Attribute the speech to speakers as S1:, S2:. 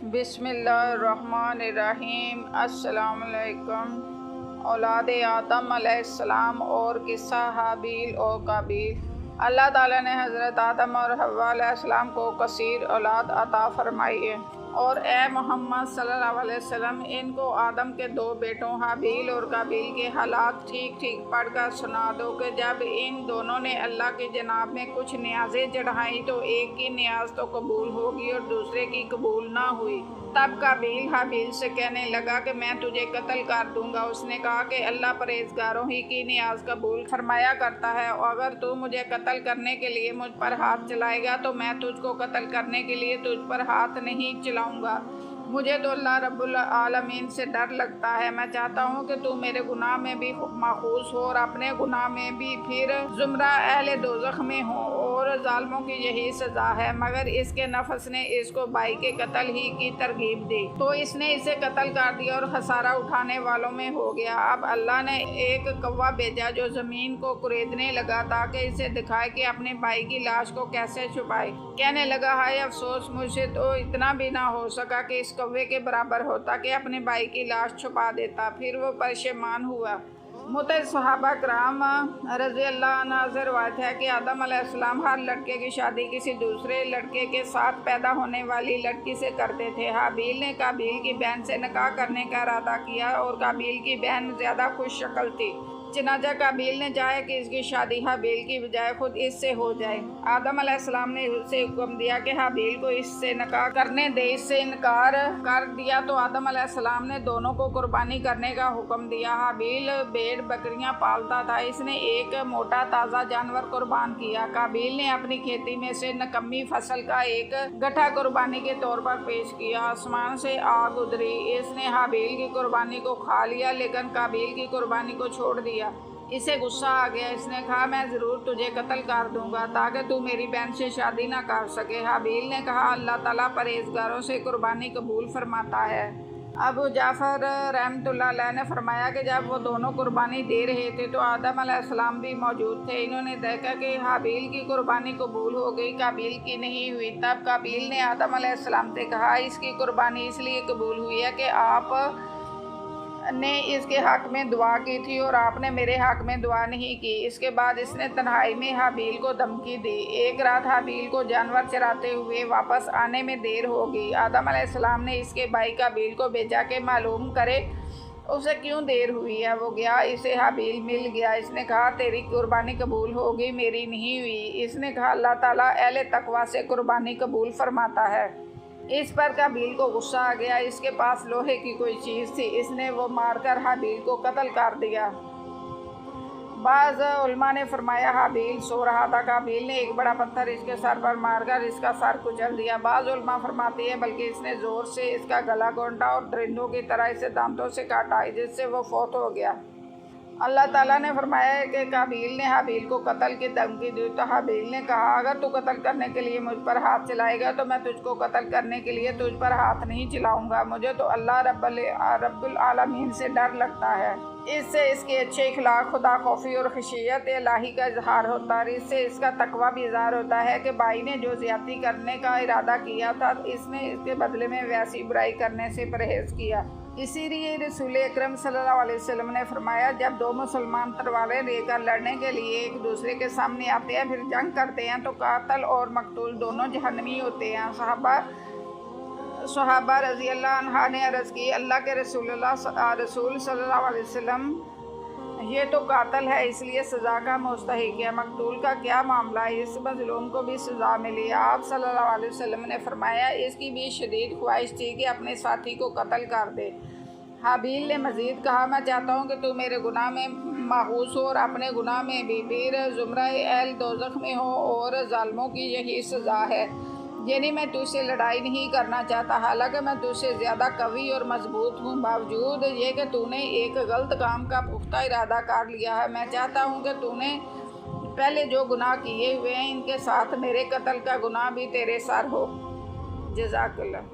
S1: بسم اللہ الرحمن الرحیم۔ السلام علیکم۔ اولاد آدم علیہ السلام اور قصہ حابیل اور قابیل۔ اللہ تعالیٰ نے حضرت آدم اور حوا علیہ السلام کو کثیر اولاد عطا فرمائی ہے، اور اے محمد صلی اللہ علیہ وسلم ان کو آدم کے 2 بیٹوں حابیل اور قابیل کے حالات ٹھیک ٹھیک پڑھ کر سنا دو کہ جب ان دونوں نے اللہ کی جناب میں کچھ نیازیں چڑھائیں تو ایک کی نیاز تو قبول ہوگی اور دوسرے کی قبول نہ ہوئی۔ تب قابیل حابیل سے کہنے لگا کہ میں تجھے قتل کر دوں گا۔ اس نے کہا کہ اللہ پرہیزگاروں ہی کی نیاز قبول فرمایا کرتا ہے، اور اگر تو مجھے قتل کرنے کے لیے مجھ پر ہاتھ چلائے گا تو میں تجھ کو قتل کرنے کے لیے تجھ پر ہاتھ نہیں چلاؤں گا۔ مجھے تو اللہ رب العالمین سے ڈر لگتا ہے۔ میں چاہتا ہوں کہ تو میرے گناہ میں بھی ماخوذ ہو اور اپنے گناہ میں بھی، پھر زمرہ اہل دوزخ میں ہو، اور ظالموں کی یہی سزا ہے۔ مگر اس کے نفس نے اس کو بھائی کے قتل ہی کی ترغیب دی، تو اس نے اسے قتل کر دیا اور خسارہ اٹھانے والوں میں ہو گیا۔ اب اللہ نے ایک کوہ بھیجا جو زمین کو کریدنے لگا تاکہ اسے دکھائے کہ اپنے بھائی کی لاش کو کیسے چھپائے۔ کہنے لگا، ہائے افسوس، مجھ سے تو اتنا بھی نہ ہو سکا کہ اس کوے کے برابر ہوتا کہ اپنے بھائی کی لاش چھپا دیتا۔ پھر وہ پشیمان ہوا۔ متعدد صحابہ کرام رضی اللہ عنہ سے روایت ہے کہ آدم علیہ السلام ہر لڑکے کی شادی کسی دوسرے لڑکے کے ساتھ پیدا ہونے والی لڑکی سے کرتے تھے۔ حابیل نے قابیل کی بہن سے نکاح کرنے کا ارادہ کیا، اور قابیل کی بہن زیادہ خوش شکل تھی، چنانچہ قابیل نے چاہا کہ اس کی شادی حابیل کی بجائے خود اس سے ہو جائے۔ آدم علیہ السلام نے اسے حکم دیا کہ حابیل کو اس سے نکاح کرنے دے۔ اس سے انکار کر دیا تو آدم علیہ السلام نے دونوں کو قربانی کرنے کا حکم دیا۔ حابیل بھیڑ بکریاں پالتا تھا، اس نے ایک موٹا تازہ جانور قربان کیا۔ قابیل نے اپنی کھیتی میں سے نکمی فصل کا ایک گٹھا قربانی کے طور پر پیش کیا۔ آسمان سے آگ اتری، اس نے حابیل کی قربانی کو کھا لیا لیکن قابیل کی قربانی کو چھوڑ دیا۔ اسے غصہ آ گیا، اس نے کہا، میں ضرور تجھے قتل کر دوں گا تاکہ تو میری بہن سے شادی نہ کر سکے۔ حابیل نے کہا، اللہ تعالیٰ پرہیزگاروں سے قربانی قبول فرماتا ہے۔ ابو جعفر رحمۃ اللہ علیہ نے فرمایا کہ جب وہ دونوں قربانی دے رہے تھے تو آدم علیہ السلام بھی موجود تھے۔ انہوں نے دیکھا کہ حابیل کی قربانی قبول ہو گئی، قابیل کی نہیں ہوئی۔ تب قابیل نے آدم علیہ السلام سے کہا، اس کی قربانی اس لیے قبول ہوئی ہے کہ آپ نے اس کے حق میں دعا کی تھی اور آپ نے میرے حق میں دعا نہیں کی۔ اس کے بعد اس نے تنہائی میں حابیل کو دھمکی دی۔ ایک رات حابیل کو جانور چراتے ہوئے واپس آنے میں دیر ہو گئی۔ آدم علیہ السلام نے اس کے بھائی قابیل کو بھیجا کہ معلوم کرے اسے کیوں دیر ہوئی ہے۔ وہ گیا، اسے حابیل مل گیا۔ اس نے کہا، تیری قربانی قبول ہو گئی، میری نہیں ہوئی۔ اس نے کہا، اللہ تعالیٰ اہل تقویٰ سے قربانی قبول فرماتا ہے۔ اس پر قابیل کو غصہ آ گیا، اس کے پاس لوہے کی کوئی چیز تھی، اس نے وہ مار کر حابیل کو قتل کر دیا۔ بعض علماء نے فرمایا حابیل سو رہا تھا، قابیل نے ایک بڑا پتھر اس کے سر پر مار کر اس کا سر کچل دیا۔ بعض علماء فرماتے ہیں بلکہ اس نے زور سے اس کا گلا گھونٹا اور درندوں کی طرح اسے دانتوں سے کاٹا، جس سے وہ فوت ہو گیا۔ اللہ تعالیٰ نے فرمایا ہے کہ قابیل نے حابیل کو قتل کی دھمکی دی تو حابیل نے کہا، اگر تو قتل کرنے کے لیے مجھ پر ہاتھ چلائے گا تو میں تجھ کو قتل کرنے کے لیے تجھ پر ہاتھ نہیں چلاؤں گا۔ مجھے تو اللہ رب العالمین سے ڈر لگتا ہے۔ اس سے اس کے اچھے اخلاق، خدا خوفی اور خشیت الہی کا اظہار ہوتا ہے، اور اس سے اس کا تقویٰ بھی اظہار ہوتا ہے کہ بھائی نے جو زیادتی کرنے کا ارادہ کیا تھا اس نے اس کے بدلے میں ویسی برائی کرنے سے پرہیز کیا۔ اسی لیے رسول اکرم صلی اللہ علیہ وسلم نے فرمایا، جب 2 مسلمان تلواریں لے کر لڑنے کے لیے ایک دوسرے کے سامنے آتے ہیں پھر جنگ کرتے ہیں تو قاتل اور مقتول دونوں جہنمی ہوتے ہیں۔ صحابہ رضی اللہ عنہ نے عرض کی، اللہ کے رسول صلی اللہ علیہ وسلم، یہ تو قاتل ہے اس لیے سزا کا مستحق ہے، مقتول کا کیا معاملہ ہے؟ اس مظلوم کو بھی سزا ملی۔ آپ صلی اللہ علیہ وسلم نے فرمایا، اس کی بھی شدید خواہش تھی کہ اپنے ساتھی کو قتل کر دے۔ حابیل نے مزید کہا، میں چاہتا ہوں کہ تو میرے گناہ میں ماخوذ ہو اور اپنے گناہ میں بھی، پھر زمرہ اہل دوزخ میں ہو، اور ظالموں کی یہی سزا ہے۔ یعنی میں تجھ سے لڑائی نہیں کرنا چاہتا، حالانکہ میں تجھ سے زیادہ قوی اور مضبوط ہوں، باوجود یہ کہ تو نے ایک غلط کام کا پختہ ارادہ کر لیا ہے۔ میں چاہتا ہوں کہ تو نے پہلے جو گناہ کیے ہوئے ہیں ان کے ساتھ میرے قتل کا گناہ بھی تیرے سر ہو۔ جزاک اللہ۔